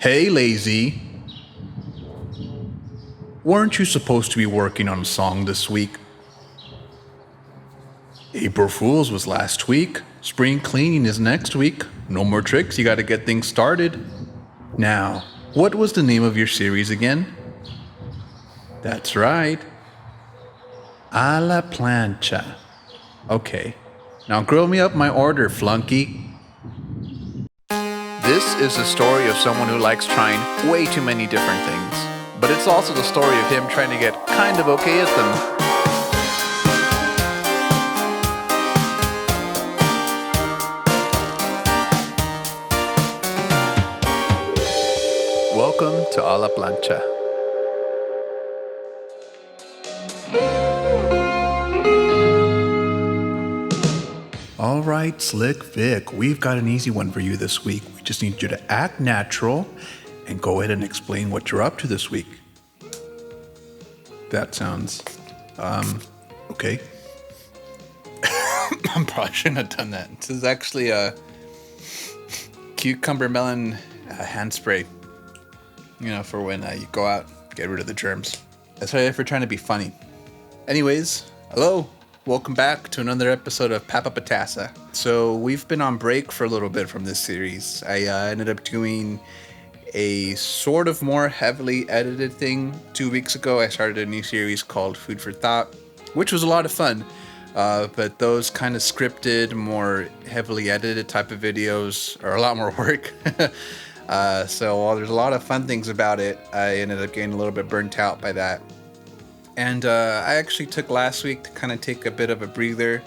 Hey, lazy. Weren't you supposed to be working on a song this week? April Fool's was last week. Spring cleaning is next week. No more tricks, you gotta get things started. Now, what was the name of your series again? That's right. A la Plancha. Okay. Now grill me up my order, flunky. This is the story of someone who likes trying way too many different things. But it's also the story of him trying to get kind of okay at them. Welcome to A la Plancha. All right, Slick Vic, we've got an easy one for you this week. We just need you to act natural and go ahead and explain what you're up to this week. That sounds, okay. I probably shouldn't have done that. This is actually a cucumber melon hand spray. You know, for when you go out, get rid of the germs. Sorry if we're trying to be funny. Anyways, hello. Welcome back to another episode of Papa Patassa. So we've been on break for a little bit from this series. I ended up doing a sort of more heavily edited thing 2 weeks ago. I started a new series called Food for Thought, which was a lot of fun. But those kind of scripted, more heavily edited type of videos are a lot more work. So while there's a lot of fun things about it, I ended up getting a little bit burnt out by that. And I actually took last week to kind of take a bit of a breather,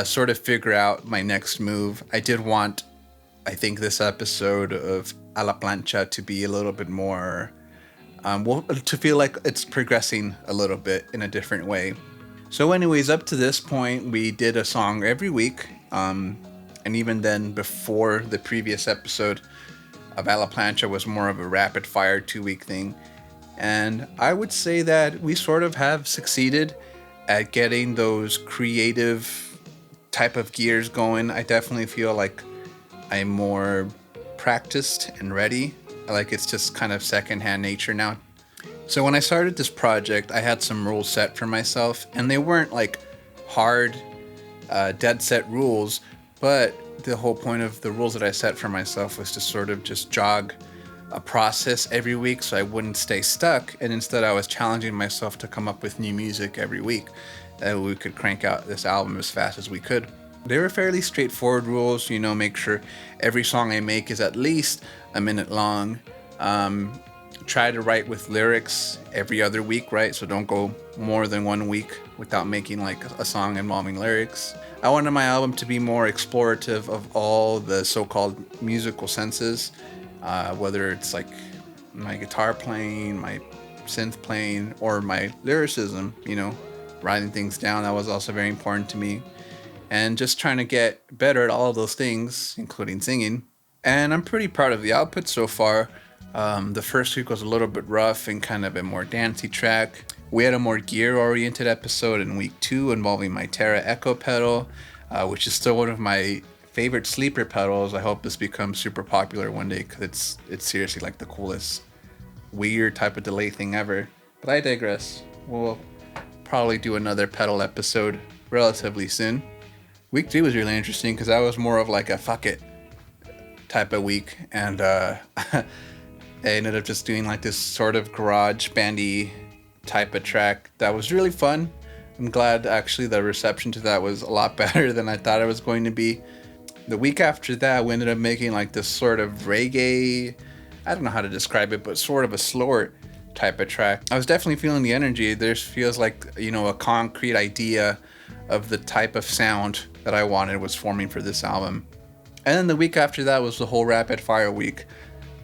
sort of figure out my next move. I did want, I think, this episode of A la Plancha to be a little bit more, to feel like it's progressing a little bit in a different way. So anyways, up to this point, we did a song every week. And even then, before the previous episode of A la Plancha was more of a rapid fire 2-week thing. And I would say that we sort of have succeeded at getting those creative type of gears going. I definitely feel like I'm more practiced and ready. Like it's just kind of secondhand nature now. So when I started this project, I had some rules set for myself, and they weren't like hard, dead set rules, but the whole point of the rules that I set for myself was to sort of just jog a process every week so I wouldn't stay stuck, and instead I was challenging myself to come up with new music every week that we could crank out this album as fast as we could. They were fairly straightforward rules, you know, make sure every song I make is at least a minute long. Try to write with lyrics every other week, right? So don't go more than 1 week without making like a song involving lyrics. I wanted my album to be more explorative of all the so-called musical senses. Whether it's like my guitar playing, my synth playing, or my lyricism, you know, writing things down. That was also very important to me. And just trying to get better at all of those things, including singing. And I'm pretty proud of the output so far. The first week was a little bit rough and kind of a more dancey track. We had a more gear-oriented episode in week 2 involving my Terra Echo pedal, which is still one of my favorite sleeper pedals. I hope this becomes super popular one day because it's seriously like the coolest weird type of delay thing ever. But I digress. We'll probably do another pedal episode relatively soon. Week 3 was really interesting because I was more of like a fuck it type of week, and I ended up just doing like this sort of garage bandy type of track that was really fun. I'm glad actually the reception to that was a lot better than I thought it was going to be. The week after that, we ended up making like this sort of reggae, I don't know how to describe it, but sort of a slower type of track. I was definitely feeling the energy. There feels like, you know, a concrete idea of the type of sound that I wanted was forming for this album. And then the week after that was the whole rapid fire week.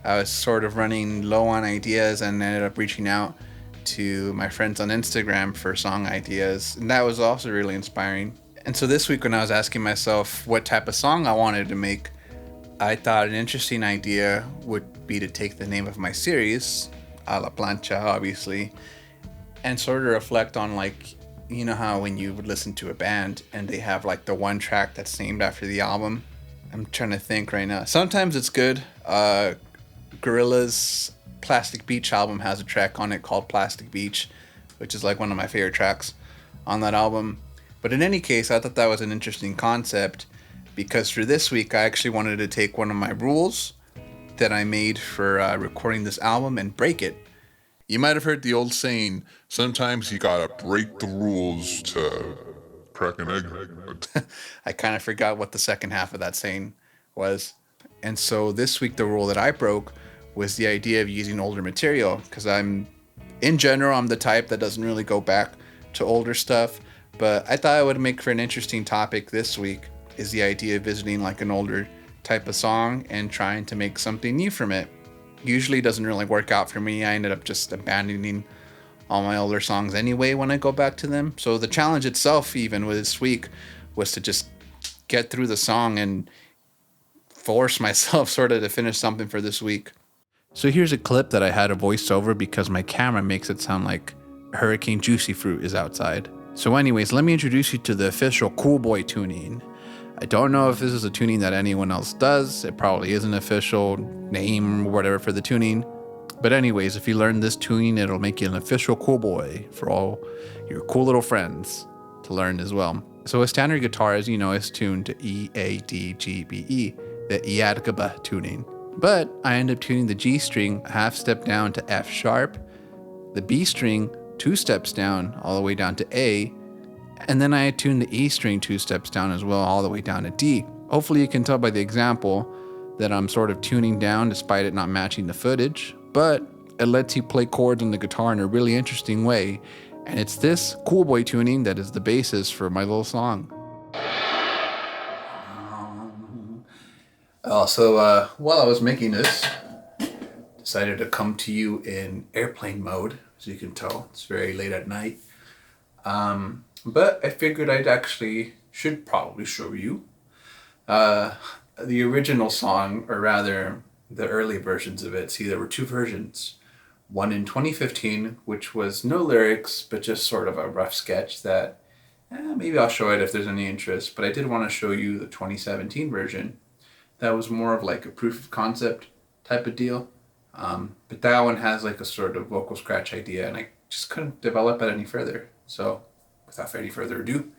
I was sort of running low on ideas and ended up reaching out to my friends on Instagram for song ideas. And that was also really inspiring. And so this week when I was asking myself what type of song I wanted to make, I thought an interesting idea would be to take the name of my series, A la Plancha, obviously, and sort of reflect on like, you know how when you would listen to a band and they have like the one track that's named after the album? I'm trying to think right now. Sometimes it's good. Gorillaz' Plastic Beach album has a track on it called Plastic Beach, which is like one of my favorite tracks on that album. But in any case, I thought that was an interesting concept because for this week, I actually wanted to take one of my rules that I made for recording this album and break it. You might have heard the old saying, sometimes you gotta break the rules to crack an egg. I kind of forgot what the second half of that saying was. And so this week, the rule that I broke was the idea of using older material because in general, I'm the type that doesn't really go back to older stuff. But I thought it would make for an interesting topic this week is the idea of visiting like an older type of song and trying to make something new from it. Usually doesn't really work out for me. I ended up just abandoning all my older songs anyway when I go back to them. So the challenge itself, even with this week, was to just get through the song and force myself sort of to finish something for this week. So here's a clip that I had a voiceover because my camera makes it sound like Hurricane Juicy Fruit is outside. So anyways, let me introduce you to the official Cool Boy tuning. I don't know if this is a tuning that anyone else does. It probably is an official name or whatever for the tuning. But anyways, if you learn this tuning, it'll make you an official cool boy for all your cool little friends to learn as well. So a standard guitar, as you know, is tuned to E, A, D, G, B, E, the Iadgaba tuning. But I end up tuning the G string a half step down to F sharp, the B string 2 steps down all the way down to A, and then I tune the E string 2 steps down as well all the way down to D. Hopefully you can tell by the example that I'm sort of tuning down despite it not matching the footage, but it lets you play chords on the guitar in a really interesting way, and it's this cool boy tuning that is the basis for my little song. Also, while I was making this, decided to come to you in airplane mode. As you can tell, it's very late at night. But I figured should probably show you the original song, or rather the early versions of it. See, there were 2 versions. One in 2015, which was no lyrics, but just sort of a rough sketch that maybe I'll show it if there's any interest. But I did want to show you the 2017 version. That was more of like a proof of concept type of deal. But that one has like a sort of vocal scratch idea, and I just couldn't develop it any further. So without any further ado,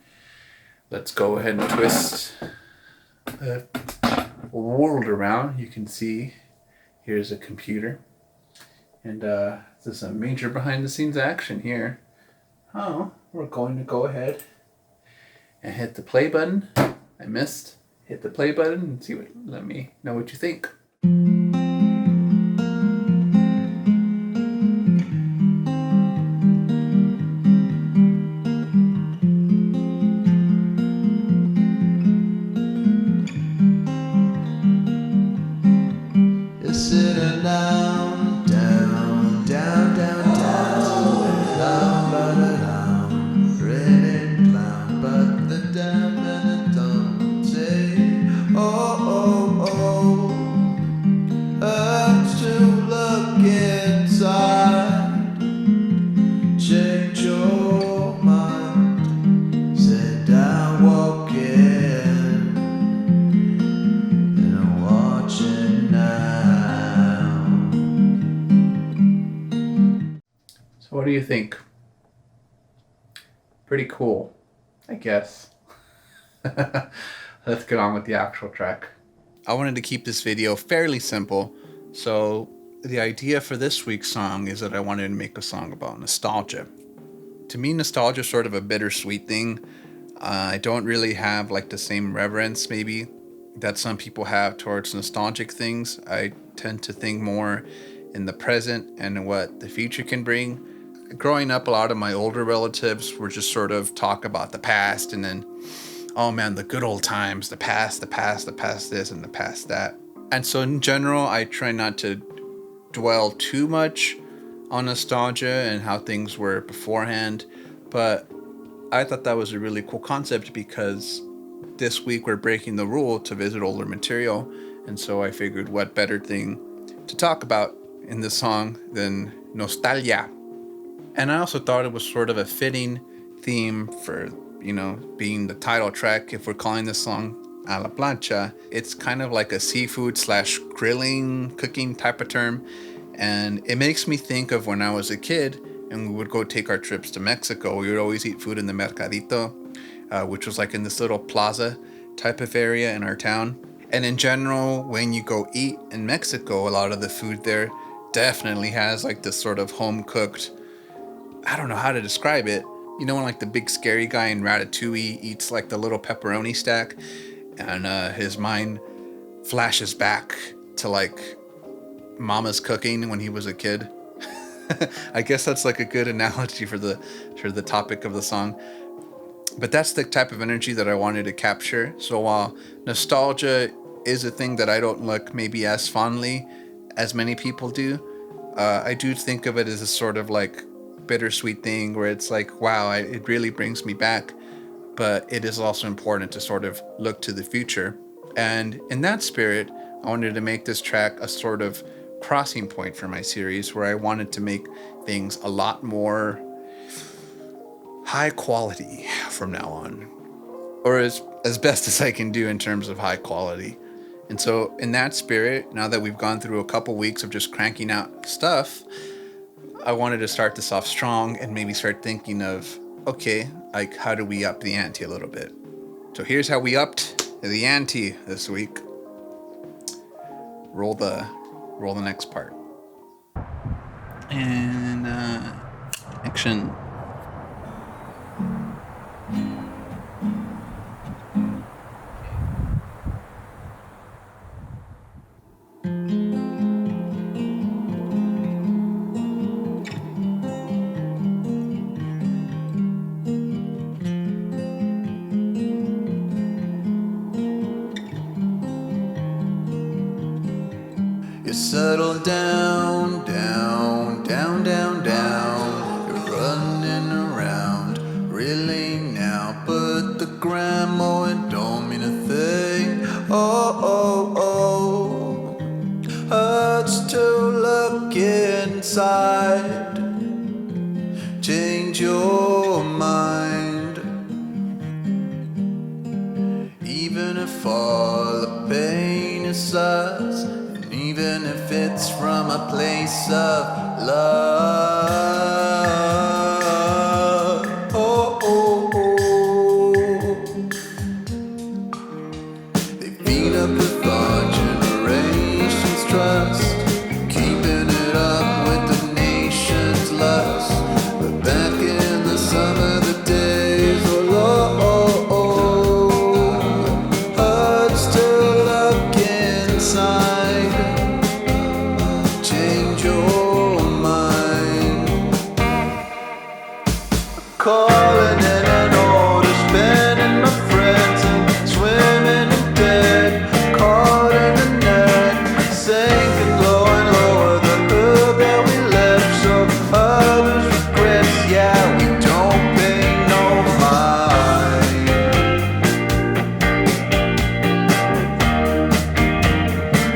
let's go ahead and twist the world around. You can see here's a computer, and this is a major behind the scenes action here. Oh, we're going to go ahead and hit the play button. I missed. Hit the play button and let me know what you think. What do you think? Pretty cool, I guess. Let's get on with the actual track. I wanted to keep this video fairly simple, so the idea for this week's song is that I wanted to make a song about nostalgia. To me, nostalgia is sort of a bittersweet thing. I don't really have like the same reverence maybe that some people have towards nostalgic things. I tend to think more in the present and what the future can bring. Growing up, a lot of my older relatives were just sort of talk about the past and then, oh man, the good old times, the past this and the past that. And so in general, I try not to dwell too much on nostalgia and how things were beforehand. But I thought that was a really cool concept because this week we're breaking the rule to visit older material. And so I figured what better thing to talk about in this song than nostalgia. And I also thought it was sort of a fitting theme for, being the title track if we're calling this song a la plancha. It's kind of like a seafood slash grilling, cooking type of term. And it makes me think of when I was a kid and we would go take our trips to Mexico. We would always eat food in the mercadito, which was like in this little plaza type of area in our town. And in general, when you go eat in Mexico, a lot of the food there definitely has like this sort of home cooked, I don't know how to describe it. You know when like the big scary guy in Ratatouille eats like the little pepperoni stack and his mind flashes back to like mama's cooking when he was a kid. I guess that's like a good analogy for the topic of the song. But that's the type of energy that I wanted to capture. So while nostalgia is a thing that I don't look maybe as fondly as many people do, I do think of it as a sort of like bittersweet thing where it's like, wow, it really brings me back. But it is also important to sort of look to the future. And in that spirit, I wanted to make this track a sort of crossing point for my series where I wanted to make things a lot more high quality from now on, or as best as I can do in terms of high quality. And so in that spirit, now that we've gone through a couple weeks of just cranking out stuff, I wanted to start this off strong and maybe start thinking of, okay, like how do we up the ante a little bit? So here's how we upped the ante this week. Roll the next part. And action. You settle down, down, down, down, down. You're running around, really now. But the grandma, it don't mean a thing. Oh, oh, oh. Hurts to look inside. Change your mind. Even if all the pain is us. Even if it's from a place of love. Oh, oh, oh. They feed up with our generation's trust, keeping it up with the nation's lust. But back in the summer, the days were low. Hurts to look inside. Calling in an order, spending my friends and swimming in dead, caught in the net, sinking low and lower the hood that we left, so others regrets, yeah, we don't pay no mind.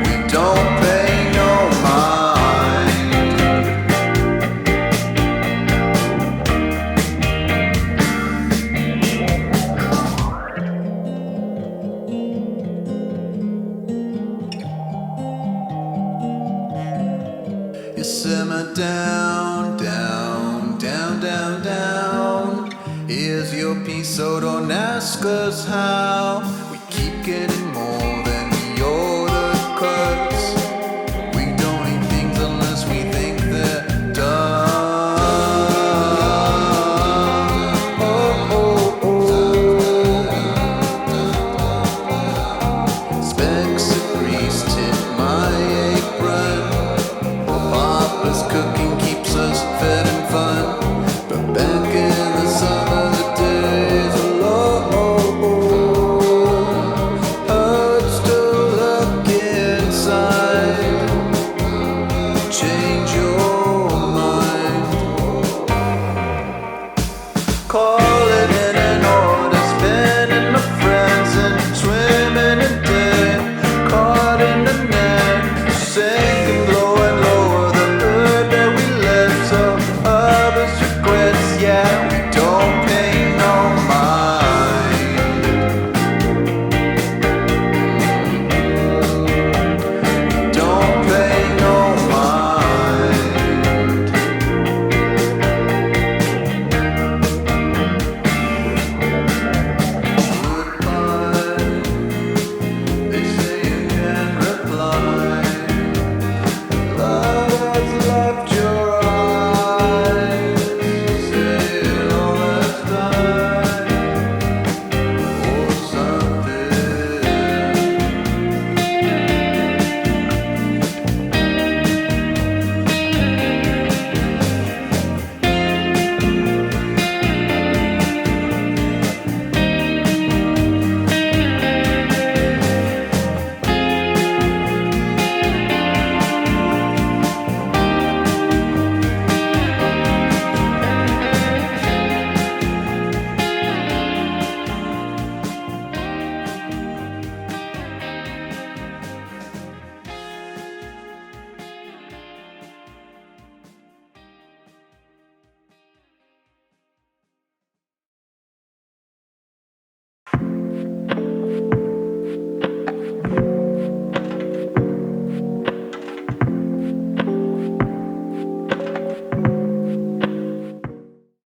We don't pay no mind. Simmer down, down, down, down, down. Here's your piece, so don't ask us how. We keep getting more than we order, 'cause we don't eat things unless we think they're done. Oh, oh, oh. Specks of grease tip my apron. Papa's cooking keeps us fed and fun. But back in the summer, the days are low. Hurts to look inside. Change your mind. Calling in an order, spending my friends and swimming in dead, caught in the net. Say